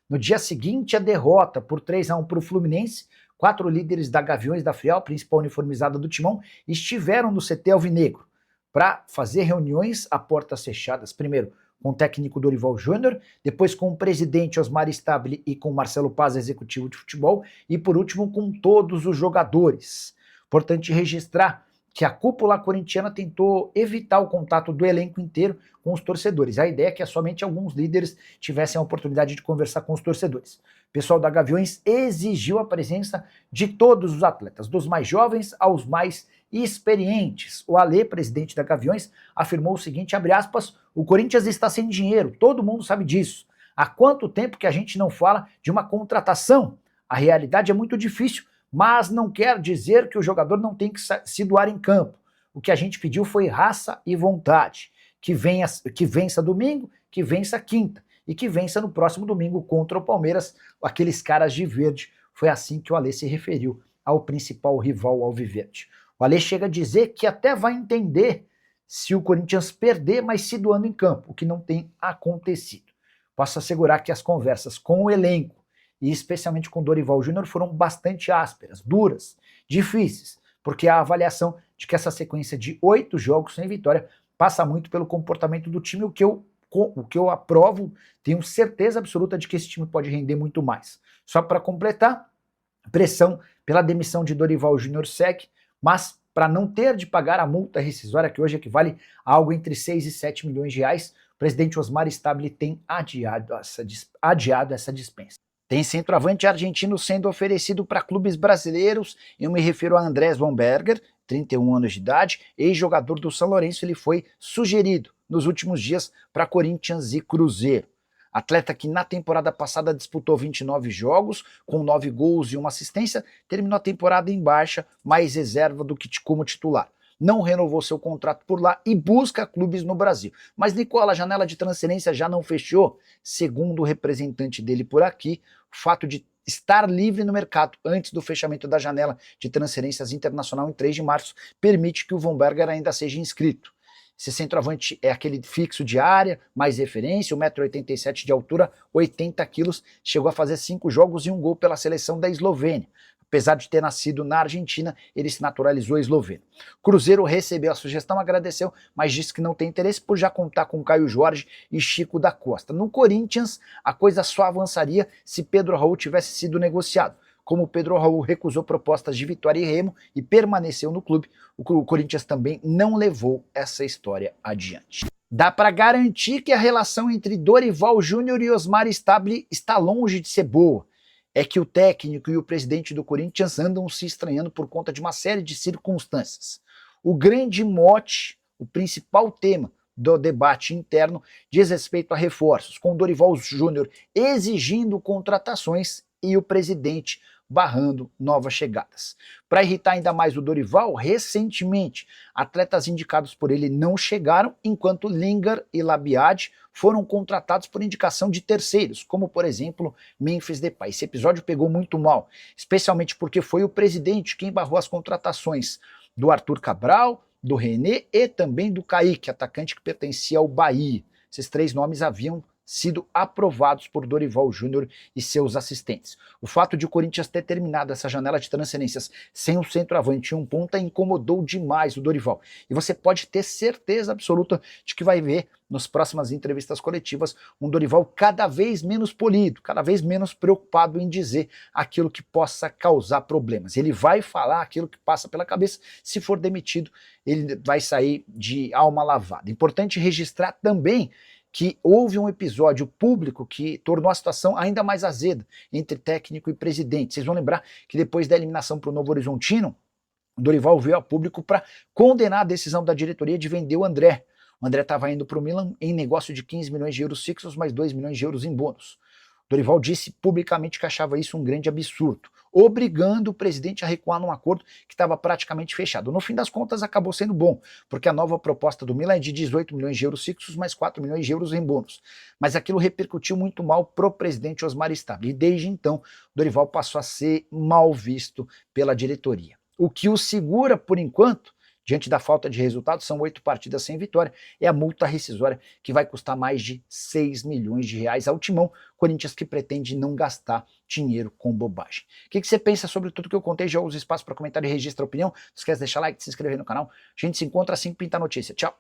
No dia seguinte, a derrota por 3-1 para o Fluminense, 4 líderes da Gaviões da Fiel, principal uniformizada do Timão, estiveram no CT Alvinegro para fazer reuniões a portas fechadas. Primeiro com o técnico Dorival Júnior, depois com o presidente Osmar Stabile e com Marcelo Paz, executivo de futebol, e por último com todos os jogadores. Importante registrar que a cúpula corintiana tentou evitar o contato do elenco inteiro com os torcedores. A ideia é que somente alguns líderes tivessem a oportunidade de conversar com os torcedores. O pessoal da Gaviões exigiu a presença de todos os atletas, dos mais jovens aos mais experientes. O Alê, presidente da Gaviões, afirmou o seguinte, abre aspas, o Corinthians está sem dinheiro, todo mundo sabe disso. Há quanto tempo que a gente não fala de uma contratação? A realidade é muito difícil, mas não quer dizer que o jogador não tem que se doar em campo. O que a gente pediu foi raça e vontade. Que vença domingo, que vença quinta e que vença no próximo domingo contra o Palmeiras, aqueles caras de verde. Foi assim que o Alê se referiu ao principal rival alviverde. O Alê chega a dizer que até vai entender se o Corinthians perder, mas se doando em campo, o que não tem acontecido. Posso assegurar que as conversas com o elenco, e especialmente com Dorival Júnior, foram bastante ásperas, duras, difíceis, porque a avaliação de que essa sequência de 8 jogos sem vitória passa muito pelo comportamento do time, o que eu aprovo, tenho certeza absoluta de que esse time pode render muito mais. Só para completar, pressão pela demissão de Dorival Júnior segue, mas para não ter de pagar a multa rescisória, que hoje equivale a algo entre 6 e 7 milhões de reais, o presidente Osmar Stabile tem adiado essa dispensa. Tem centroavante argentino sendo oferecido para clubes brasileiros, eu me refiro a Andrés Bomberger, 31 anos de idade, ex-jogador do São Lourenço, ele foi sugerido nos últimos dias para Corinthians e Cruzeiro. Atleta que na temporada passada disputou 29 jogos, com 9 gols e 1 assistência, terminou a temporada em baixa, mais reserva do que como titular. Não renovou seu contrato por lá e busca clubes no Brasil. Mas, Nicola, a janela de transferência já não fechou? Segundo o representante dele por aqui, o fato de estar livre no mercado antes do fechamento da janela de transferências internacional em 3 de março permite que o Von Berger ainda seja inscrito. Esse centroavante é aquele fixo de área, mais referência, 1,87 m de altura, 80 quilos, chegou a fazer 5 jogos e 1 gol pela seleção da Eslovênia. Apesar de ter nascido na Argentina, ele se naturalizou esloveno. Cruzeiro recebeu a sugestão, agradeceu, mas disse que não tem interesse por já contar com Caio Jorge e Chico da Costa. No Corinthians, a coisa só avançaria se Pedro Raul tivesse sido negociado. Como Pedro Raul recusou propostas de Vitória e Remo e permaneceu no clube, o Corinthians também não levou essa história adiante. Dá para garantir que a relação entre Dorival Júnior e Osmar Stabile está longe de ser boa. É que o técnico e o presidente do Corinthians andam se estranhando por conta de uma série de circunstâncias. O grande mote, o principal tema do debate interno diz respeito a reforços, com Dorival Júnior exigindo contratações e o presidente barrando novas chegadas. Para irritar ainda mais o Dorival, recentemente, atletas indicados por ele não chegaram, enquanto Lingard e Labiad foram contratados por indicação de terceiros, como por exemplo Memphis Depay. Esse episódio pegou muito mal, especialmente porque foi o presidente quem barrou as contratações do Arthur Cabral, do René e também do Kaique, atacante que pertencia ao Bahia. Esses 3 nomes haviam sido aprovados por Dorival Júnior e seus assistentes. O fato de o Corinthians ter terminado essa janela de transferências sem um centroavante e um ponta incomodou demais o Dorival. E você pode ter certeza absoluta de que vai ver nas próximas entrevistas coletivas um Dorival cada vez menos polido, cada vez menos preocupado em dizer aquilo que possa causar problemas. Ele vai falar aquilo que passa pela cabeça, se for demitido, ele vai sair de alma lavada. Importante registrar também que houve um episódio público que tornou a situação ainda mais azeda entre técnico e presidente. Vocês vão lembrar que depois da eliminação para o Novo Horizontino, o Dorival veio a público para condenar a decisão da diretoria de vender o André. O André estava indo para o Milan em negócio de 15 milhões de euros fixos, mais 2 milhões de euros em bônus. Dorival disse publicamente que achava isso um grande absurdo, obrigando o presidente a recuar num acordo que estava praticamente fechado. No fim das contas acabou sendo bom, porque a nova proposta do Milan é de 18 milhões de euros fixos mais 4 milhões de euros em bônus. Mas aquilo repercutiu muito mal pro presidente Osmar Stabile, e desde então Dorival passou a ser mal visto pela diretoria. O que o segura, por enquanto, Diante da falta de resultados, são 8 partidas sem vitória, é a multa rescisória que vai custar mais de 6 milhões de reais ao Timão, Corinthians que pretende não gastar dinheiro com bobagem. O que você pensa sobre tudo que eu contei? Já usa espaço para comentário e registra a opinião. Não esquece de deixar like, de se inscrever no canal. A gente se encontra assim que pintar notícia. Tchau!